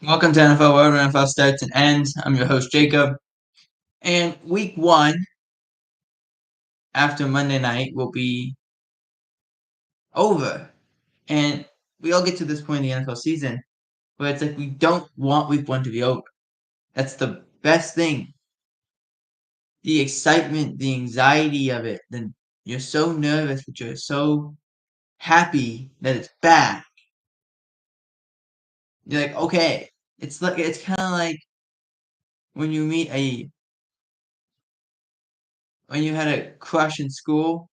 Welcome to NFL World, where NFL starts and ends. I'm your host, Jacob. And week one, after Monday night, will be over. And we all get to this point in the NFL season where it's like we don't want week one to be over. That's the best thing. The excitement, the anxiety of it. Then you're so nervous, but you're so happy that it's back. You're like, okay. It's kind of like when you meet when you had a crush in school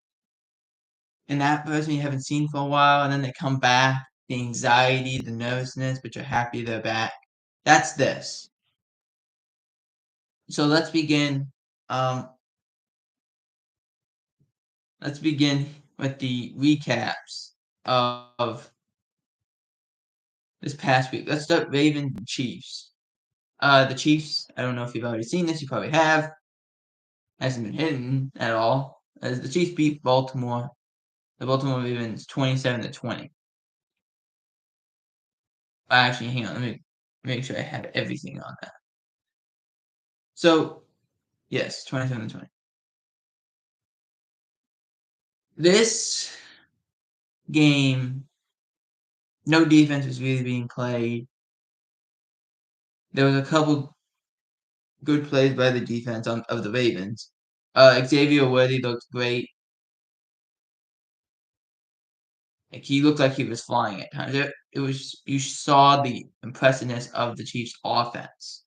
and that person you haven't seen for a while, and then they come back, the anxiety, the nervousness, but you're happy they're back. That's this. So Um, let's begin with the recaps of this past week. Let's start Ravens and Chiefs. The Chiefs. I don't know if you've already seen this. You probably have. Hasn't been hidden at all. As the Chiefs beat Baltimore, the Baltimore Ravens 27-20. Actually, hang on. Let me make sure I have everything on that. So yes, 27-20. This game, no defense was really being played. There was a couple good plays by the defense of the Ravens. Xavier Worthy looked great. Like he looked like he was flying at times. It was you saw the impressiveness of the Chiefs' offense.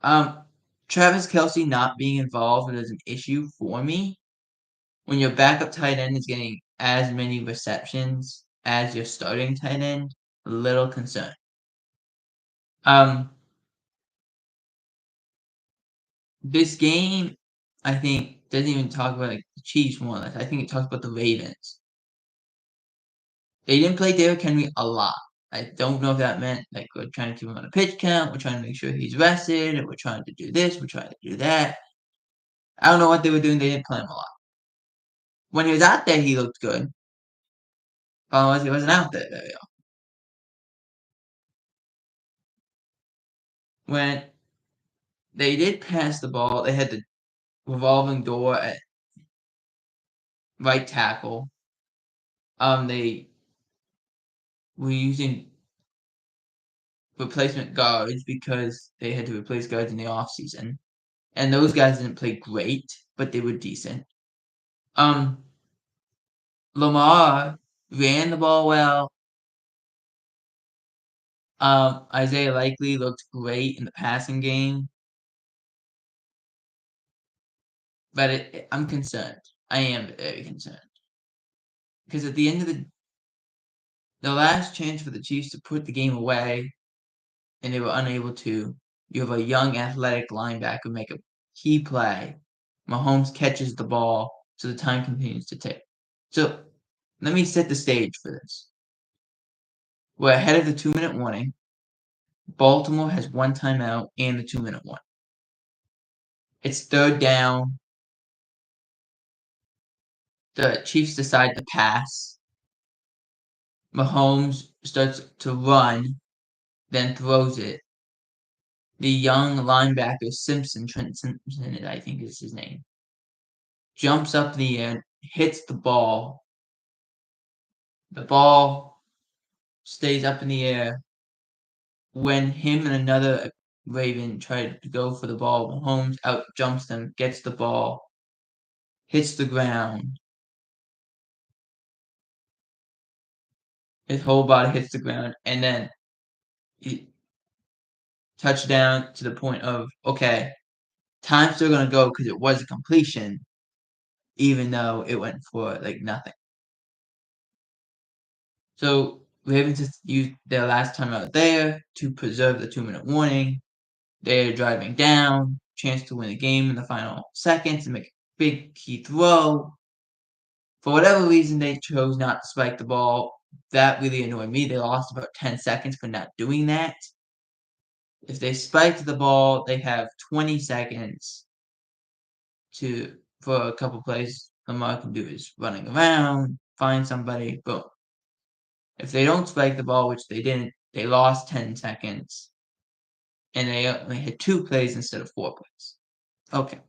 Um, Travis Kelce not being involved is an issue for me. When your backup tight end is getting as many receptions as your starting tight end, a little concerned. Um, This game, I think, doesn't even talk about like the Chiefs more or less. I think it talks about the Ravens. They didn't play Derrick Henry a lot. I don't know if that meant like we're trying to keep him on a pitch count, we're trying to make sure he's rested, and we're trying to do this, we're trying to do that. I don't know what they were doing. They didn't play him a lot. When he was out there, he looked good. Problem was, he wasn't out there very often. When they did pass the ball, they had the revolving door at right tackle. They were using replacement guards because they had to replace guards in the offseason. And those guys didn't play great, but they were decent. Um, Lamar ran the ball well. Isaiah Likely looked great in the passing game, but I'm concerned. I am very concerned because at the end of the last chance for the Chiefs to put the game away, and they were unable to. You have a young athletic linebacker make a key play. Mahomes catches the ball, so the time continues to tick. So let me set the stage for this. We're ahead of the 2-minute warning. Baltimore has one timeout and the 2-minute one. It's third down. The Chiefs decide to pass. Mahomes starts to run, then throws it. The young linebacker Trent Simpson, I think is his name, jumps up in the air, hits the ball. The ball stays up in the air. When him and another Raven try to go for the ball, Mahomes out jumps them, gets the ball, hits the ground. His whole body hits the ground, and then he touchdown to the point of, okay, time's still going to go because it was a completion, even though it went for like nothing. So Ravens just used their last time out there to preserve the 2-minute warning. They're driving down, chance to win the game in the final seconds and make a big key throw. For whatever reason, they chose not to spike the ball. That really annoyed me. They lost about 10 seconds for not doing that. If they spiked the ball, they have 20 seconds for a couple plays. Lamar can do is running around, find somebody, boom. If they don't spike the ball, which they didn't, they lost 10 seconds. and they only had 2 plays instead of 4 plays. Okay.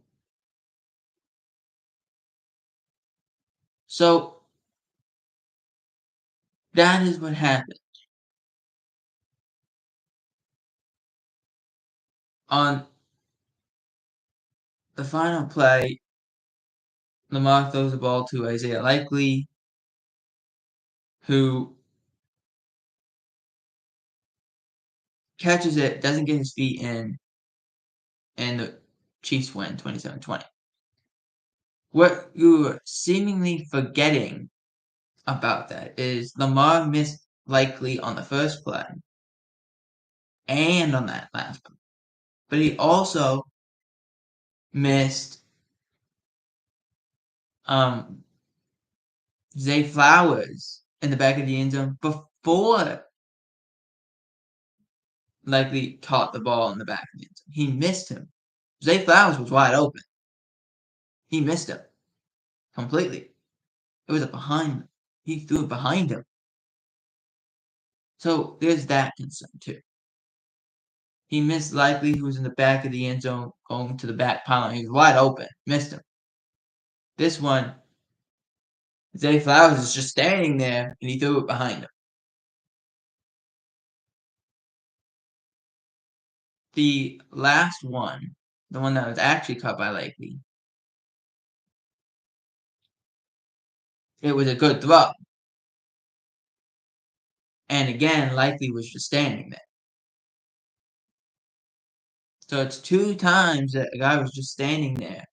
So that is what happened. On the final play, Lamar throws the ball to Isaiah Likely, who catches it, doesn't get his feet in, and the Chiefs win 27-20. What you're seemingly forgetting about that is Lamar missed Likely on the first play and on that last play. But he also missed Zay Flowers in the back of the end zone before Likely caught the ball in the back of the end zone. He missed him. Zay Flowers was wide open. He missed him completely. It was behind him. He threw it behind him. So there's that concern too. He missed Likely, who was in the back of the end zone, going to the back pylon. He was wide open. Missed him. This one, Zay Flowers is just standing there, and he threw it behind him. The last one, the one that was actually caught by Likely, it was a good throw. And again, Likely was just standing there. So it's 2 times that a guy was just standing there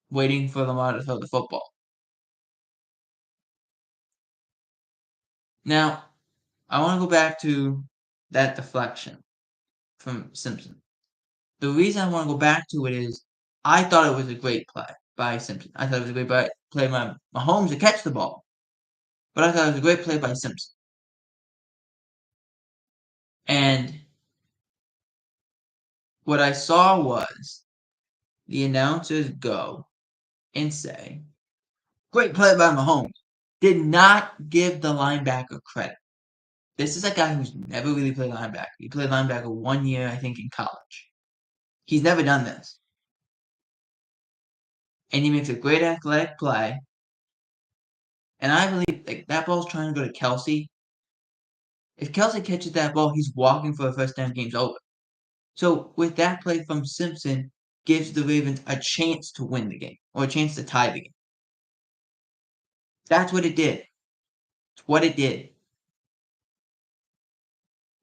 waiting for Lamar to throw the football. Now, I want to go back to that deflection from Simpson. The reason I want to go back to it is I thought it was a great play by Simpson. I thought it was a great play by Mahomes to catch the ball. But I thought it was a great play by Simpson. And what I saw was the announcers go and say, great play by Mahomes. Did not give the linebacker credit. This is a guy who's never really played linebacker. He played linebacker 1 year, I think, in college. He's never done this. And he makes a great athletic play. And I believe that ball's trying to go to Kelsey. If Kelsey catches that ball, he's walking for a first down, game's over. So with that play from Simpson, gives the Ravens a chance to win the game or a chance to tie the game. That's what it did. It's what it did.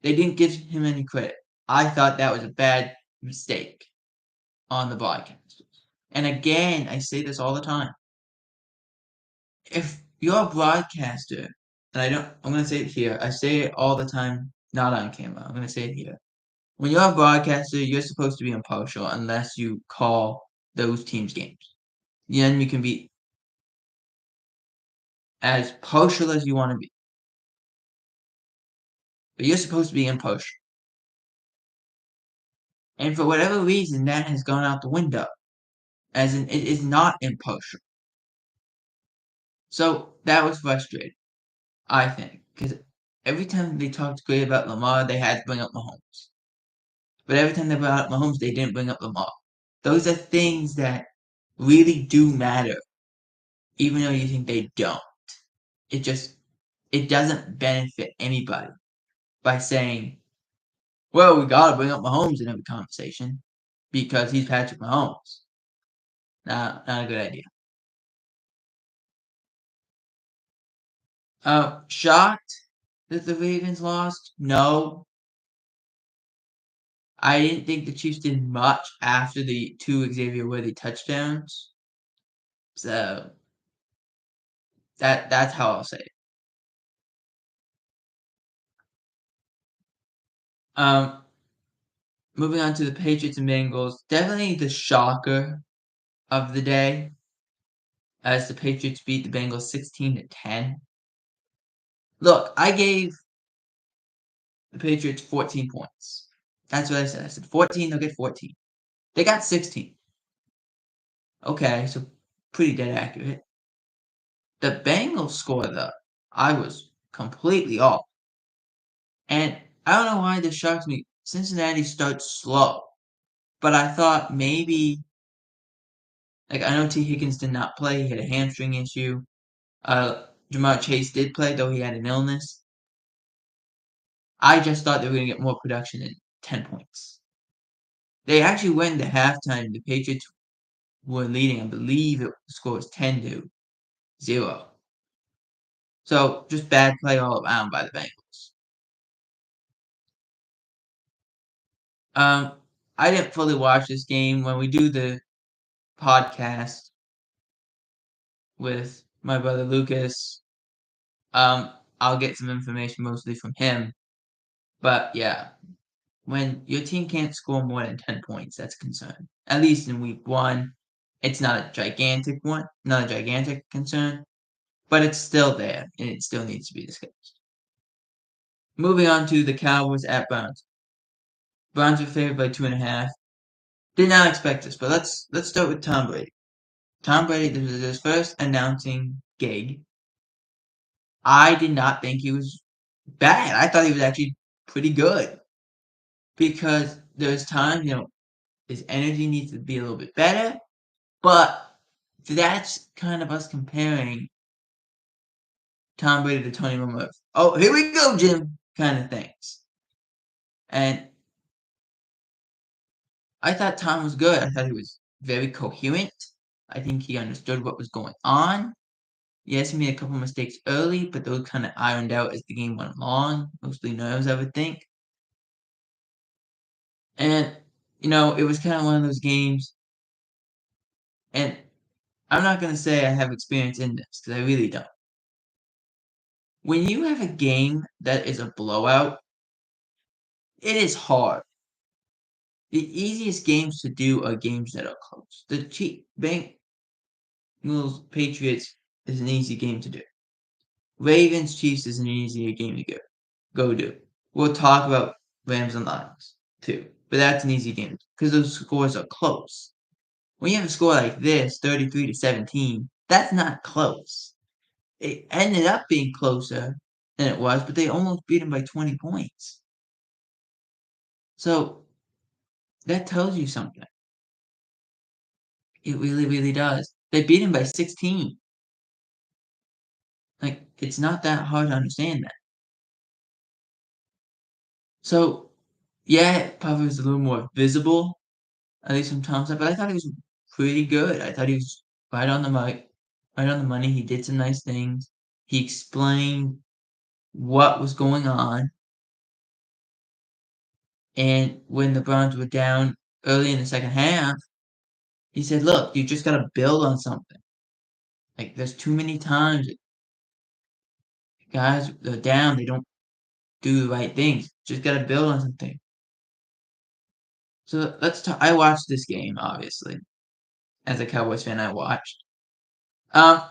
They didn't give him any credit. I thought that was a bad mistake on the broadcasters. And again, I say this all the time. If you're a broadcaster, and I'm going to say it here. I say it all the time, not on camera. I'm going to say it here. When you're a broadcaster, you're supposed to be impartial unless you call those teams' games. Then you can be as partial as you want to be. But you're supposed to be impartial. And for whatever reason, that has gone out the window. As in, it is not impartial. So that was frustrating, I think. Because every time they talked great about Lamar, they had to bring up Mahomes. But every time they brought up Mahomes, they didn't bring up Lamar. Those are things that really do matter, even though you think they don't. It doesn't benefit anybody by saying, well, we gotta bring up Mahomes in every conversation because he's Patrick Mahomes. Not a good idea. Shocked that the Ravens lost? No. I didn't think the Chiefs did much after the 2 Xavier Worthy touchdowns. So that's how I'll say it. Moving on to the Patriots and Bengals, definitely the shocker of the day as the Patriots beat the Bengals 16-10. Look, I gave the Patriots 14 points. That's what I said. I said 14, they'll get 14. They got 16. Okay, so pretty dead accurate. The Bengals score, though, I was completely off. And I don't know why this shocks me. Cincinnati starts slow, but I thought maybe like I know T. Higgins did not play; he had a hamstring issue. Jamar Chase did play, though he had an illness. I just thought they were going to get more production than 10 points. They actually went into halftime. The Patriots were leading. I believe the score was 10-0. So just bad play all around by the Bengals. Um, I didn't fully watch this game. When we do the podcast with my brother Lucas, I'll get some information mostly from him. But yeah, when your team can't score more than 10 points, that's a concern. At least in week one, it's not a gigantic one, not a gigantic concern, but it's still there and it still needs to be discussed. Moving on to the Cowboys at Browns. Browns were favored by 2.5. Did not expect this, but let's start with Tom Brady. Tom Brady, this was his first announcing gig. I did not think he was bad. I thought he was actually pretty good because there's times, his energy needs to be a little bit better, but that's kind of us comparing Tom Brady to Tony Romo. Oh, here we go, Jim, kind of things. And I thought Tom was good. I thought he was very coherent. I think he understood what was going on. Yes, he made a couple mistakes early, but those kind of ironed out as the game went along. Mostly nerves, I would think. And, it was kind of one of those games. And I'm not going to say I have experience in this because I really don't. When you have a game that is a blowout, it is hard. The easiest games to do are games that are close. The Bengals Patriots is an easy game to do. Ravens Chiefs is an easier game to go do. We'll talk about Rams and Lions too, but that's an easy game because those scores are close. When you have a score like this, 33-17, that's not close. It ended up being closer than it was, but they almost beat them by 20 points. So that tells you something. It really, really does. They beat him by 16. Like, it's not that hard to understand that. So, yeah, it probably was a little more visible, at least from Tom's side, but I thought he was pretty good. I thought he was right on the mic, right on the money. He did some nice things. He explained what was going on. And when the Browns were down early in the second half, he said, look, you just got to build on something. Like, there's too many times guys are down, they don't do the right things. Just got to build on something. So let's talk. I watched this game, obviously. As a Cowboys fan, I watched. Um,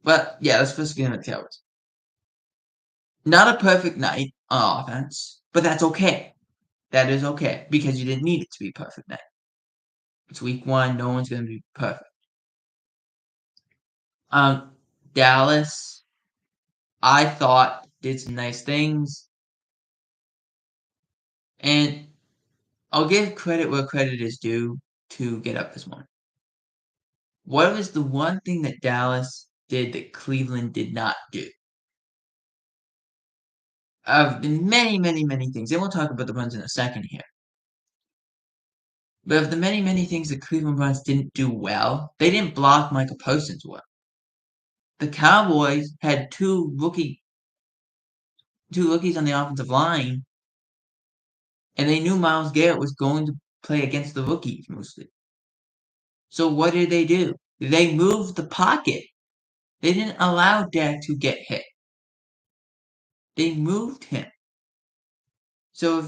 but yeah, let's first begin with the Cowboys. Not a perfect night on offense, but that's okay. That is okay because you didn't need it to be a perfect night. It's week one. No one's going to be perfect. Um, Dallas, I thought did some nice things, and I'll give credit where credit is due to get up this morning. What was the one thing that Dallas did that Cleveland did not do? Of many, many, many things, and we'll talk about the ones in a second here. But of the many, many things the Cleveland Browns didn't do well, they didn't block Michael Parsons well. The Cowboys had two rookies on the offensive line, and they knew Myles Garrett was going to play against the rookies mostly. So what did they do? They moved the pocket. They didn't allow Dak to get hit. They moved him. So if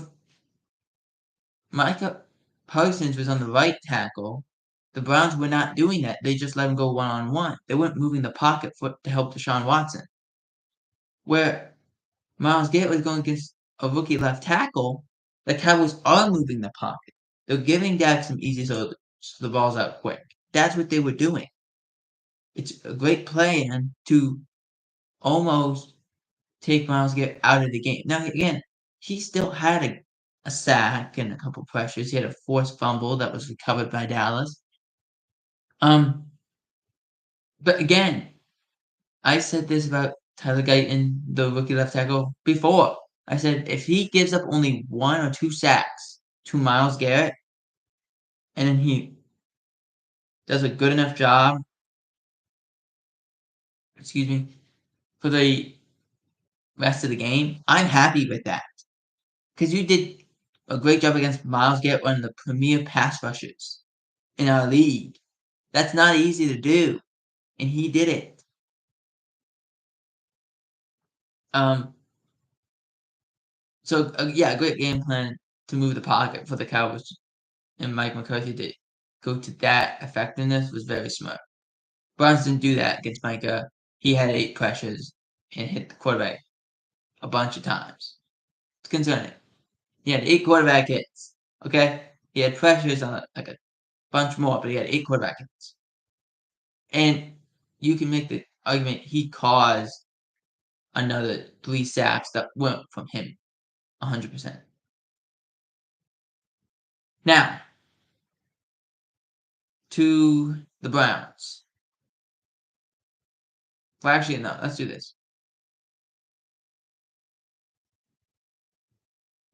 Micah Parsons was on the right tackle, the Browns were not doing that. They just let him go one-on-one. They weren't moving the pocket to help Deshaun Watson. Where Myles Garrett was going against a rookie left tackle, the Cowboys are moving the pocket. They're giving Dak some easy so the ball's out quick. That's what they were doing. It's a great plan to almost take Myles Garrett out of the game. Now, again, he still had a sack and a couple pressures. He had a forced fumble that was recovered by Dallas. Um, but again, I said this about Tyler Guyton, the rookie left tackle, before. I said if he gives up only 1 or 2 sacks to Myles Garrett, and then he does a good enough job, excuse me, for the rest of the game, I'm happy with that. Because you did a great job against Myles Garrett, one of the premier pass rushers in our league. That's not easy to do, and he did it. Um, so yeah, a great game plan to move the pocket for the Cowboys, and Mike McCarthy to go to that effectiveness was very smart. Browns didn't do that against Micah. He had 8 pressures and hit the quarterback a bunch of times. It's concerning. He had 8 quarterback hits. Okay, he had pressures on like a bunch more, but he had 8 quarterback hits. And you can make the argument he caused another 3 sacks that weren't from him 100%. Now, to the Browns. Well, actually, no, let's do this.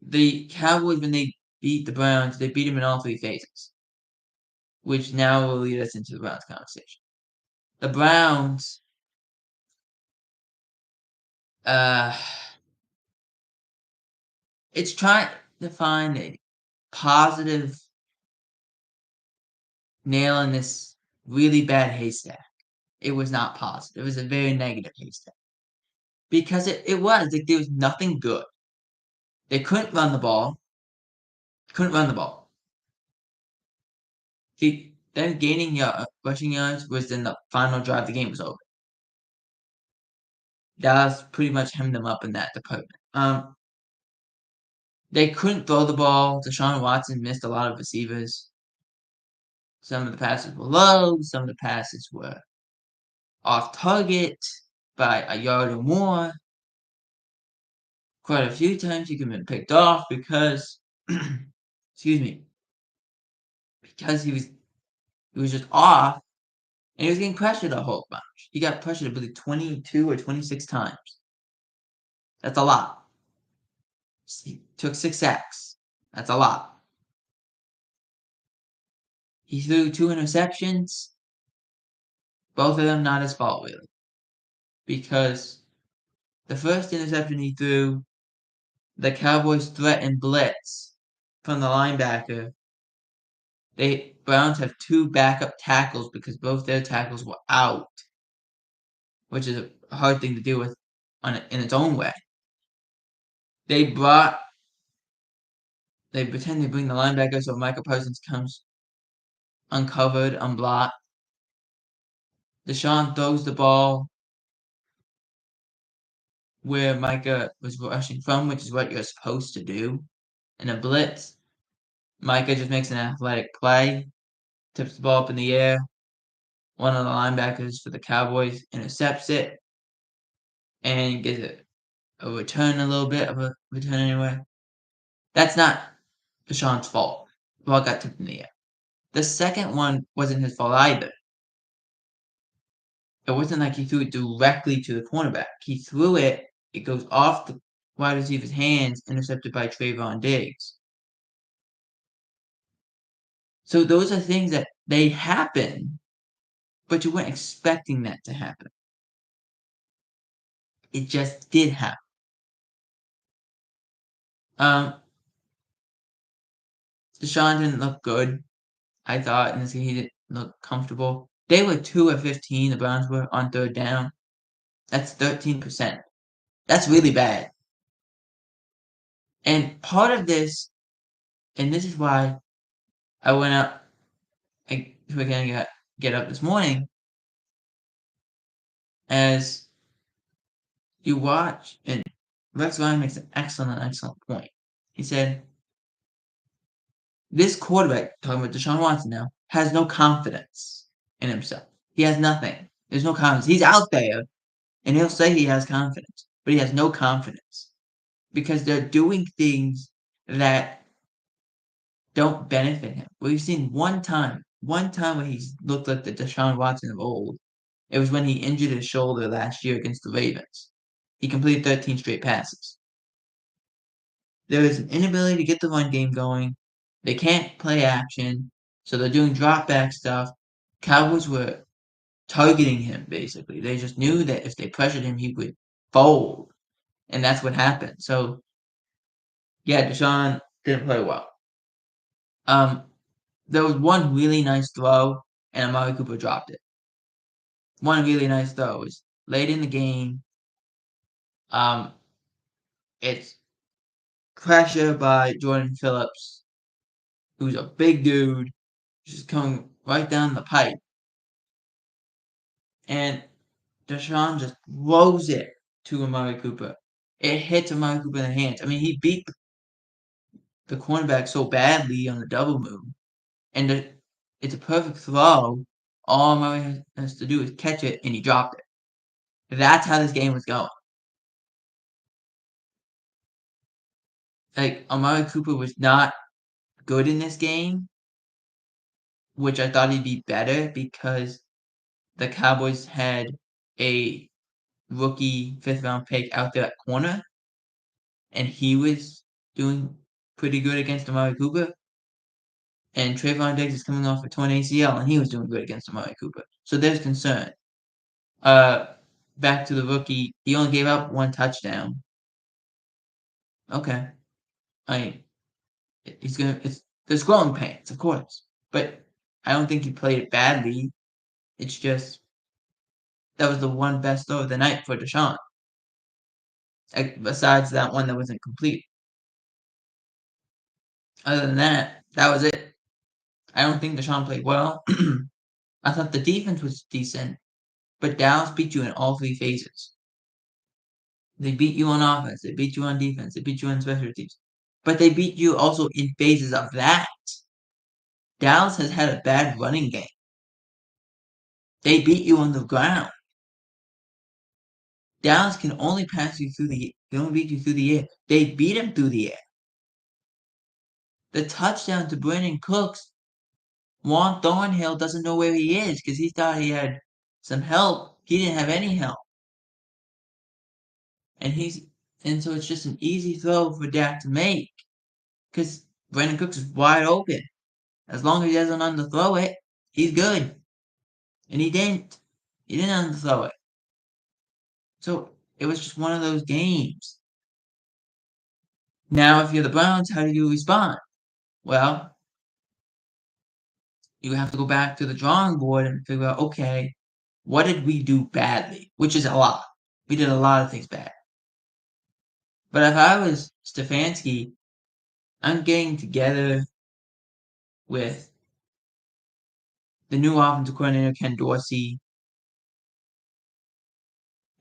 The Cowboys, when they beat the Browns, they beat them in all 3 phases, which now will lead us into the Browns conversation. The Browns, uh, it's trying to find a positive nail in this really bad haystack. It was not positive. It was a very negative haystack. Because it was. Like, there was nothing good. They couldn't run the ball. Couldn't run the ball. See, them gaining rushing yards was in the final drive. The game was over. Dallas pretty much hemmed them up in that department. They couldn't throw the ball. Deshaun Watson missed a lot of receivers. Some of the passes were low. Some of the passes were off target by a yard or more. Quite a few times he could have been picked off because, excuse me, because he was just off, and he was getting pressured a whole bunch. He got pressured, I believe, 22 or 26 times. That's a lot. He took 6 sacks. That's a lot. He threw 2 interceptions. Both of them not his fault, really. Because the first interception he threw, the Cowboys threatened blitz from the linebacker. Browns have 2 backup tackles because both their tackles were out, which is a hard thing to deal with in its own way. They pretend they bring the linebacker so Michael Parsons comes uncovered, unblocked. Deshaun throws the ball where Micah was rushing from, which is what you're supposed to do. In a blitz, Micah just makes an athletic play, tips the ball up in the air. One of the linebackers for the Cowboys intercepts it and gets a return, a little bit of a return anyway. That's not Deshaun's fault. The ball got tipped in the air. The second one wasn't his fault either. It wasn't like he threw it directly to the cornerback. He threw it, it goes off the wide receiver's hands, intercepted by Trayvon Diggs. So those are things that they happen, but you weren't expecting that to happen. It just did happen. Deshaun didn't look good. I thought in this game he didn't look comfortable. They were 2 of 15, the Browns were, on 3rd down. That's 13%. That's really bad. And part of this, and this is why I went up, we're gonna get up this morning, as you watch, and Rex Ryan makes an excellent point. He said, this quarterback, talking about Deshaun Watson now, has no confidence in himself. He has nothing. There's no confidence. He's out there, and he'll say he has confidence. but he has no confidence because they're doing things that don't benefit him. We've seen one time where he's looked like the Deshaun Watson of old. It was when he injured his shoulder last year against the Ravens. He completed 13 straight passes. There is an inability to get the run game going. They can't play action, so they're doing drop back stuff. Cowboys were targeting him, basically. They just knew that if they pressured him, he would fold, and that's what happened. So, yeah, Deshaun didn't play well. There was one really nice throw, and Amari Cooper dropped it. One really nice throw was late in the game. Um, it's pressure by Jordan Phillips, who's a big dude, just coming right down the pipe. And Deshaun just throws it to Amari Cooper. It hits Amari Cooper in the hands. I mean, he beat the cornerback so badly on the double move. And it's a perfect throw. All Amari has to do is catch it, and he dropped it. That's how this game was going. Like, Amari Cooper was not good in this game, which I thought he'd be better because the Cowboys had a rookie fifth round pick out there at corner, and he was doing pretty good against Amari Cooper. And Trayvon Diggs is coming off a torn ACL, and he was doing good against Amari Cooper. So there's concern. Uh, Back to the rookie, he only gave up one touchdown. Okay, I he's gonna. There's growing pains, of course, but I don't think he played it badly. It's just that was the one best throw of the night for Deshaun. Besides that one that wasn't complete. Other than that, that was it. I don't think Deshaun played well. I thought the defense was decent, but Dallas beat you in all three phases. They beat you on offense, they beat you on defense, they beat you on special teams. But they beat you also in phases of that. Dallas has had a bad running game. They beat you on the ground. Dallas can only pass you through can only beat you through the air. They beat him through the air. The touchdown to Brandon Cooks, Juan Thornhill doesn't know where he is because he thought he had some help. He didn't have any help. And so it's just an easy throw for Dak to make because Brandon Cooks is wide open. As long as he doesn't underthrow it, he's good. And he didn't. He didn't underthrow it. So it was just one of those games. Now, if you're the Browns, how do you respond? Well, you have to go back to the drawing board and figure out, okay, what did we do badly? Which is a lot. We did a lot of things bad. But if I was Stefanski, I'm getting together with the new offensive coordinator, Ken Dorsey,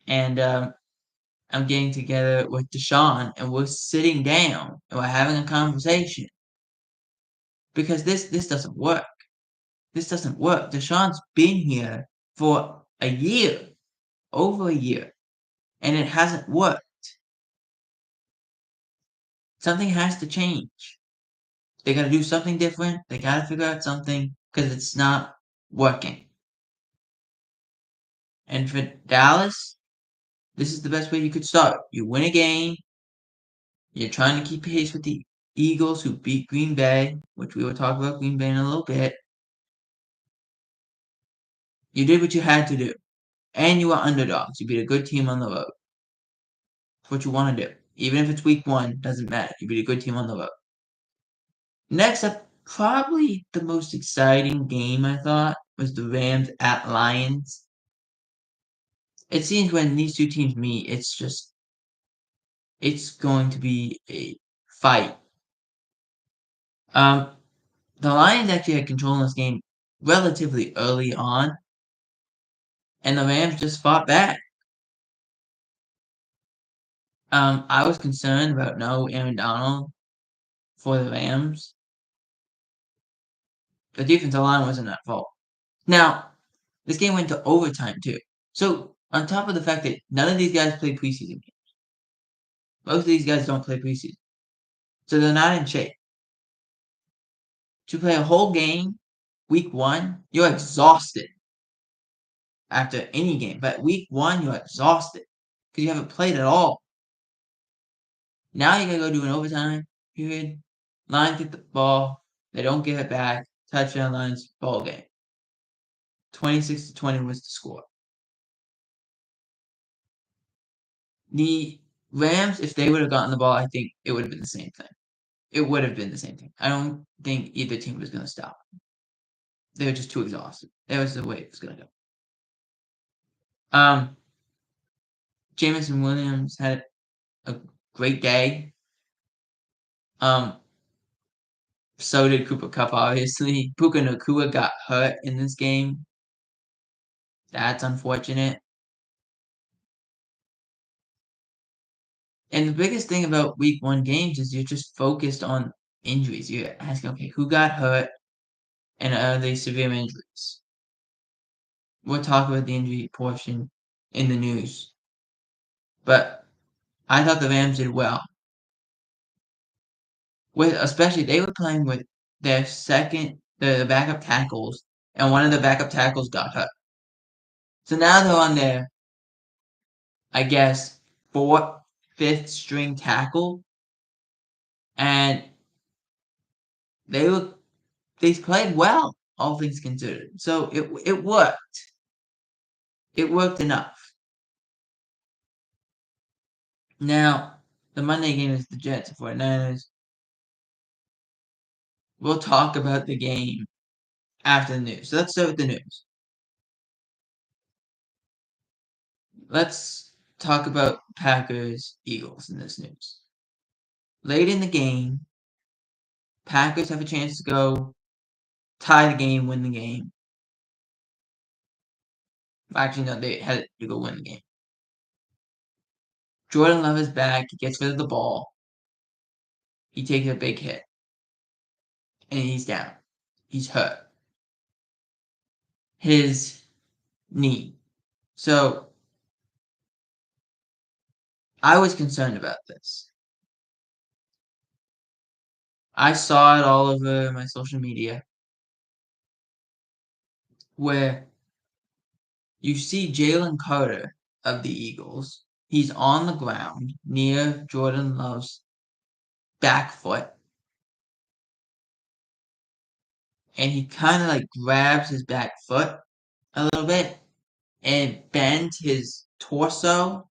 and I'm getting together with Deshaun, and we're sitting down and we're having a conversation because this doesn't work. This doesn't work. Deshaun's been here for a year, over a year, and it hasn't worked. Something has to change. They got to do something different. They got to figure out something because it's not working. And for Dallas, this is the best way you could start. You win a game. You're trying to keep pace with the Eagles who beat Green Bay, which we will talk about Green Bay in a little bit. You did what you had to do. And you are underdogs. You beat a good team on the road. That's what you want to do. Even if it's week one, doesn't matter. You beat a good team on the road. Next up, probably the most exciting game I thought was the Rams at Lions. It seems when these two teams meet, it's going to be a fight. The Lions actually had control in this game relatively early on, and the Rams just fought back. I was concerned about no Aaron Donald for the Rams. The defensive line wasn't at fault. Now, this game went to overtime too. So, on top of the fact that none of these guys played preseason games, Most of these guys don't play preseason, so they're not in shape. To play a whole game, week 1, you're exhausted after any game. But week 1, you're exhausted because you haven't played at all. Now you gotta go do an overtime period. Lions get the ball. They don't give it back. Touchdown Lions, ball game. 26-20 was the score. The Rams, if they would have gotten the ball, I think it would have been the same thing. It would have been the same thing. I don't think either team was going to stop. They were just too exhausted. That was the way it was going to go. Jameson Williams had a great day. So did Cooper Kupp, obviously. Puka Nacua got hurt in this game. That's unfortunate. And the biggest thing about week 1 games is you're just focused on injuries. You're asking, okay, who got hurt and are they severe injuries? We'll talk about the injury portion in the news. But I thought the Rams did well. Especially they were playing with their the backup tackles, and one of the backup tackles got hurt. So now they're on their, I guess, 4th, 5th string tackle, and they played well, all things considered. So it worked. It worked enough. Now, the Monday game is the Jets and 49ers. We'll talk about the game after the news. So let's start with the news. Let's talk about Packers-Eagles in this news. Late in the game, Packers have a chance to go tie the game, win the game. Actually, no, they had to go win the game. Jordan Love is back. He gets rid of the ball. He takes a big hit. And he's down. He's hurt. His knee. So, I was concerned about this. I saw it all over my social media where you see Jalen Carter of the Eagles. He's on the ground near Jordan Love's back foot. And he kind of like grabs his back foot a little bit and bends his torso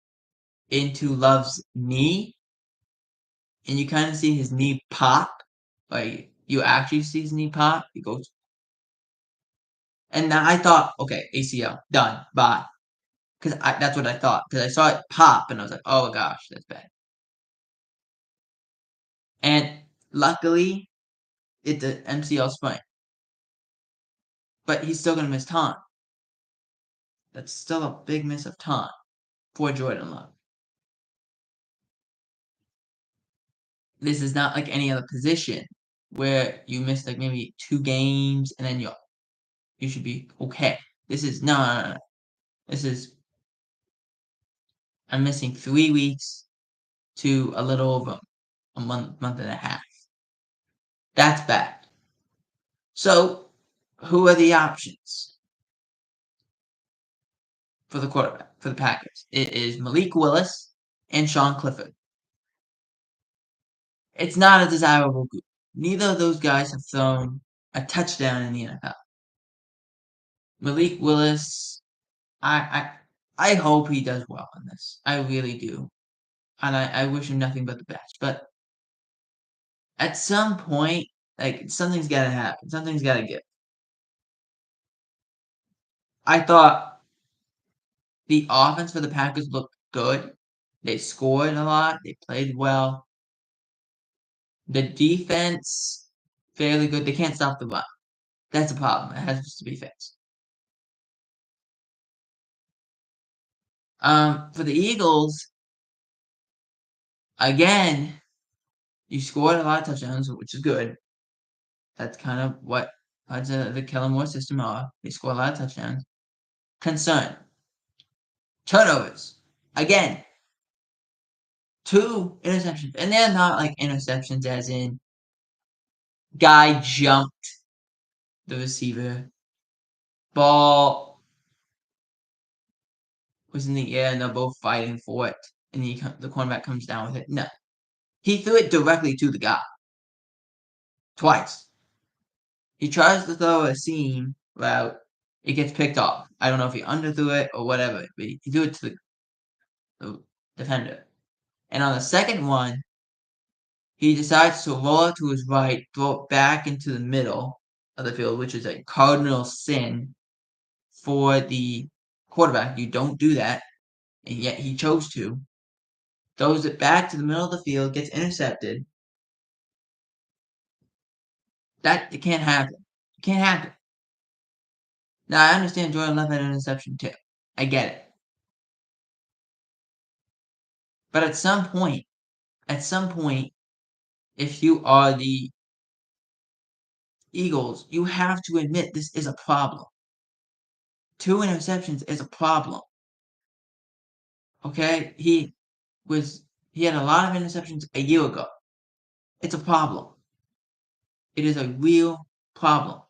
into Love's knee. And you kind of see his knee pop. Like, you actually see his knee pop. He goes. And now I thought, okay, ACL, done, bye. Because that's what I thought. Because I saw it pop, and I was like, oh gosh, that's bad. And luckily, it's an MCL sprain. But he's still going to miss time. That's still a big miss of time for Jordan Love. This is not like any other position where you miss like maybe 2 games and then you should be okay. This is no. This is I'm missing 3 weeks to a little over a month and a half. That's bad. So, who are the options for the quarterback for the Packers? It is Malik Willis and Sean Clifford. It's not a desirable group. Neither of those guys have thrown a touchdown in the NFL. Malik Willis, I hope he does well in this. I really do. And I wish him nothing but the best. But at some point, like, something's got to happen. Something's got to give. I thought the offense for the Packers looked good. They scored a lot. They played well. The defense, fairly good. They can't stop the run. That's a problem. It has to be fixed. For the Eagles, again, you scored a lot of touchdowns, which is good. That's kind of what the Kellen Moore system are. They score a lot of touchdowns. Concern. Turnovers. Again. 2 interceptions, and they're not like interceptions as in guy jumped the receiver, ball was in the air, and they're both fighting for it, and the cornerback comes down with it. No, he threw it directly to the guy twice. He tries to throw a seam route, it gets picked off. I don't know if he underthrew it or whatever, but he threw it to the defender. And on the second one, he decides to roll it to his right, throw it back into the middle of the field, which is a cardinal sin for the quarterback. You don't do that, and yet he chose to. Throws it back to the middle of the field, gets intercepted. It can't happen. It can't happen. Now I understand Jordan Love had an interception too. I get it. But at some point, if you are the Eagles, you have to admit this is a problem. 2 interceptions is a problem. Okay? He had a lot of interceptions a year ago. It's a problem. It is a real problem.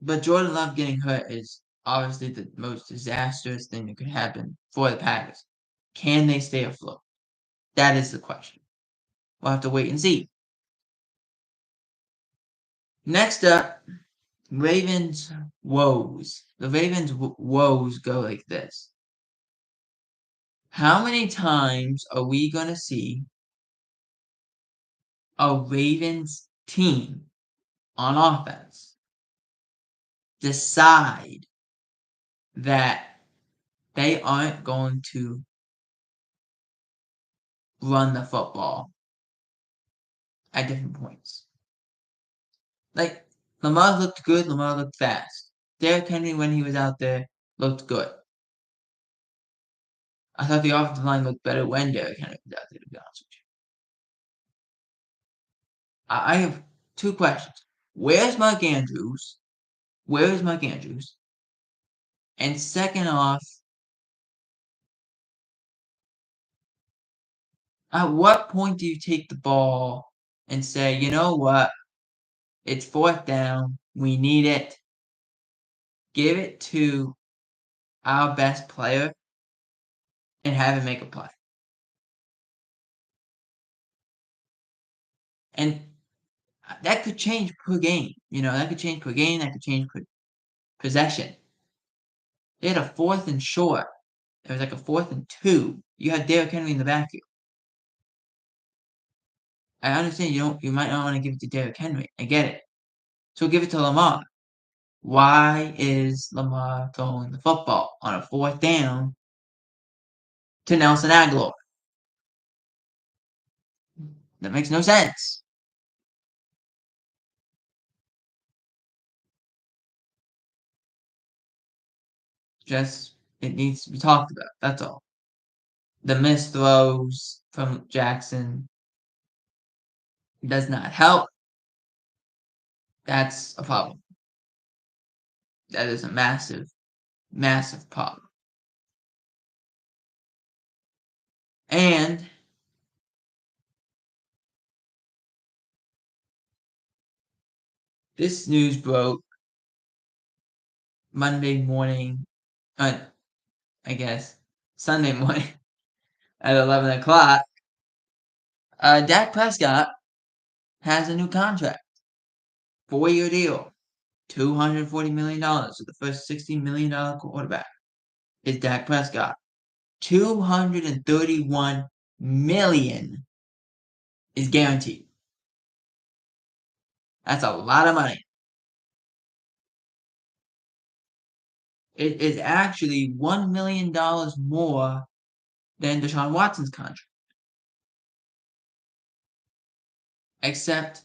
But Jordan Love getting hurt is obviously the most disastrous thing that could happen for the Packers. Can they stay afloat? That is the question. We'll have to wait and see. Next up, Ravens woes. The Ravens woes go like this. How many times are we going to see a Ravens team on offense decide that they aren't going to run the football at different points? Like, Lamar looked good, Lamar looked fast. Derrick Henry, when he was out there, looked good. I thought the offensive line looked better when Derrick Henry was out there, to be honest with you. I have 2 questions. Where's Mark Andrews? Where is Mark Andrews? And second off, at what point do you take the ball and say, you know what? It's 4th down. We need it. Give it to our best player and have him make a play. And that could change per game. That could change per game. That could change per possession. They had a 4th and short. It was like a 4th and 2. You had Derrick Henry in the backfield. I understand you might not want to give it to Derrick Henry. I get it. So give it to Lamar. Why is Lamar throwing the football on a 4th down to Nelson Agholor? That makes no sense. Just, it needs to be talked about. That's all. The missed throws from Jackson does not help. That's a problem. That is a massive, massive problem. And this news broke Monday morning, I guess Sunday morning at 11 o'clock. Dak Prescott has a new contract, 4-year deal, $240 million. So the first $60 million quarterback is Dak Prescott. $231 million is guaranteed. That's a lot of money. It is actually $1 million more than Deshaun Watson's contract. Except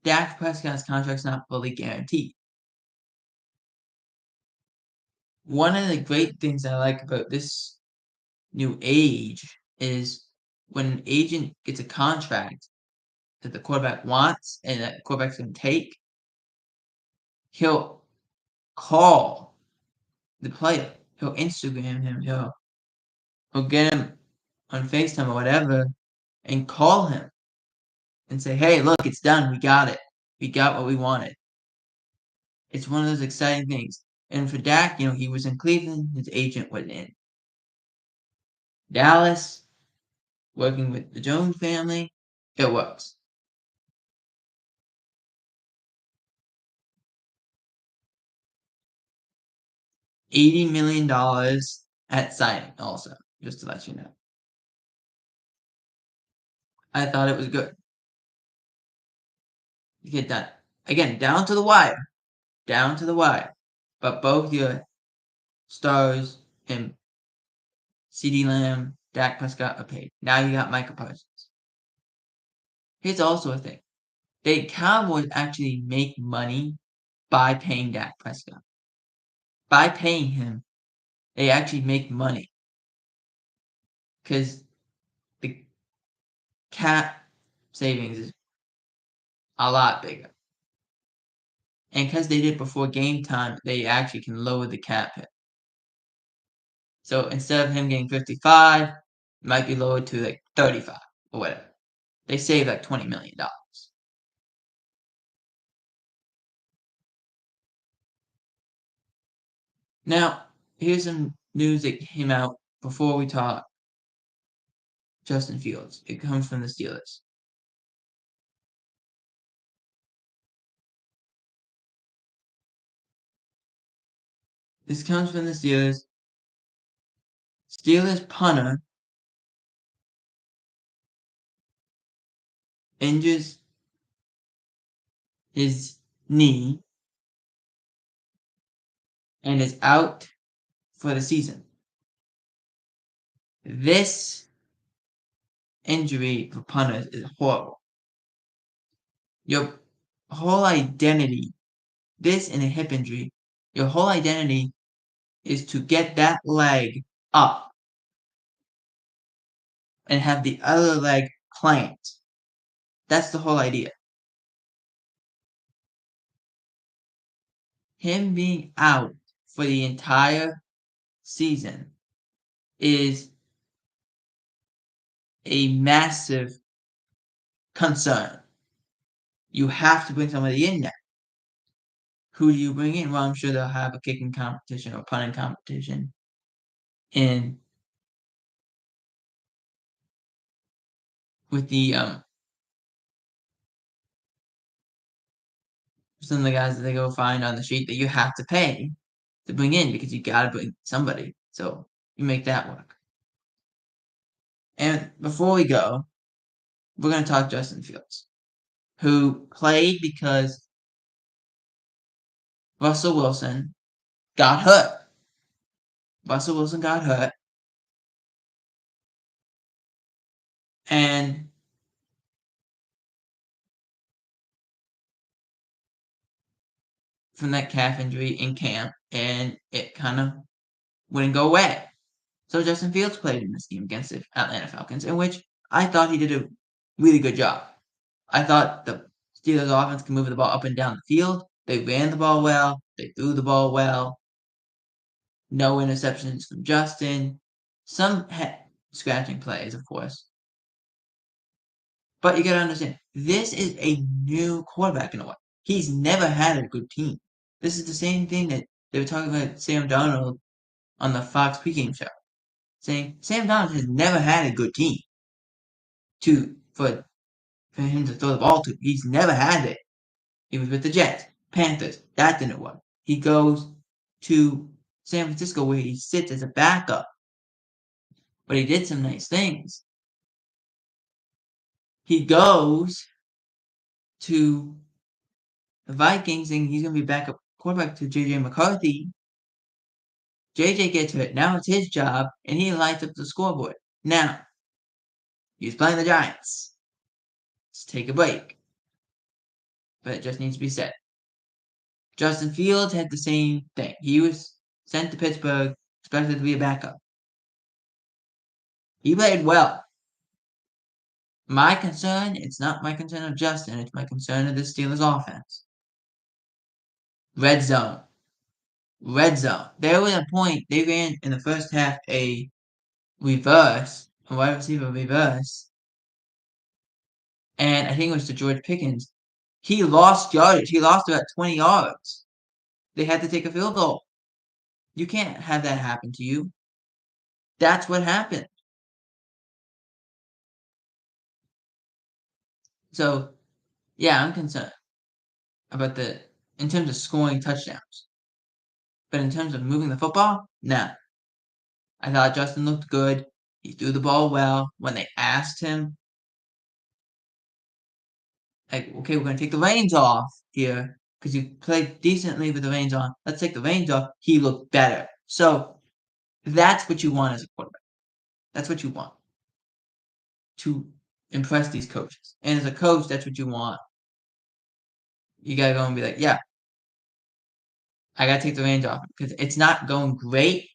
Dak Prescott's contract's not fully guaranteed. One of the great things I like about this new age is when an agent gets a contract that the quarterback wants and that the quarterback's going to take, he'll call the player He'll Instagram him. He'll get him on FaceTime or whatever and call him and say, "Hey, look, it's done. We got it. We got what we wanted." It's one of those exciting things. And for Dak, he was in Cleveland. His agent went in Dallas, working with the Jones family. It works. $80 million at signing, also, just to let you know. I thought it was good to get done. Again, down to the wire. Down to the wire. But both your stars and CeeDee Lamb, Dak Prescott are paid. Now you got Micah Parsons. Here's also a thing. The Cowboys actually make money by paying Dak Prescott. By paying him, they actually make money. Because the cap savings is a lot bigger. And because they did it before game time, they actually can lower the cap hit. So instead of him getting 55, it might be lowered to like 35 or whatever. They save like $20 million. Now, here's some news that came out before we talk Justin Fields. It comes from the Steelers. This comes from the Steelers. Steelers punter injures his knee and is out for the season. This injury for punters is horrible. Your whole identity, this and a hip injury, your whole identity is to get that leg up and have the other leg plant. That's the whole idea. Him being out for the entire season is a massive concern. You have to bring somebody in there. Who do you bring in? Well, I'm sure they'll have a kicking competition or punting competition. And with the some of the guys that they go find on the street that you have to pay to bring in because you gotta bring somebody. So you make that work. And before we go, we're gonna talk Justin Fields, who played because Russell Wilson got hurt. Russell Wilson got hurt. And from that calf injury in camp, and it kind of wouldn't go away. So Justin Fields played in this game against the Atlanta Falcons, in which I thought he did a really good job. I thought the Steelers offense can move the ball up and down the field. They ran the ball well. They threw the ball well. No interceptions from Justin. Some scratching plays, of course. But you got to understand, this is a new quarterback in a way. He's never had a good team. This is the same thing that they were talking about Sam Darnold on the Fox pregame show, saying Sam Darnold has never had a good team for him to throw the ball to. He's never had it. He was with the Jets, Panthers. That didn't work. He goes to San Francisco where he sits as a backup. But he did some nice things. He goes to the Vikings and he's going to be backup quarterback to J.J. McCarthy. J.J. gets hurt. Now it's his job, and he lights up the scoreboard. Now, he's playing the Giants. Let's take a break. But it just needs to be said. Justin Fields had the same thing. He was sent to Pittsburgh, expected to be a backup. He played well. My concern, it's not my concern of Justin, it's my concern of the Steelers offense. Red zone. red zone. There was a point they ran in the first half a wide receiver reverse, and I think it was to George Pickens. He lost yardage. He lost about 20 yards. They had to take a field goal. You can't have that happen to you. That's what happened. So, yeah, I'm concerned about in terms of scoring touchdowns. But in terms of moving the football, nah. I thought Justin looked good. He threw the ball well. When they asked him, like, okay, we're going to take the reins off here because you played decently with the reins on. Let's take the reins off. He looked better. So that's what you want as a quarterback. That's what you want to impress these coaches. And as a coach, that's what you want. You got to go and be like, yeah, I got to take the reins off because it's not going great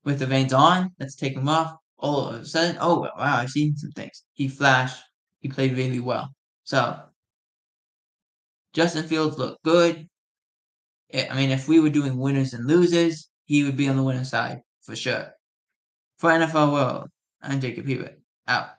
with the reins on. Let's take them off. All of a sudden, oh, wow, I've seen some things. He flashed. He played really well. So Justin Fields looked good. I mean, if we were doing winners and losers, he would be on the winner side for sure. For NFL World, I'm Jacob Hebert. Out.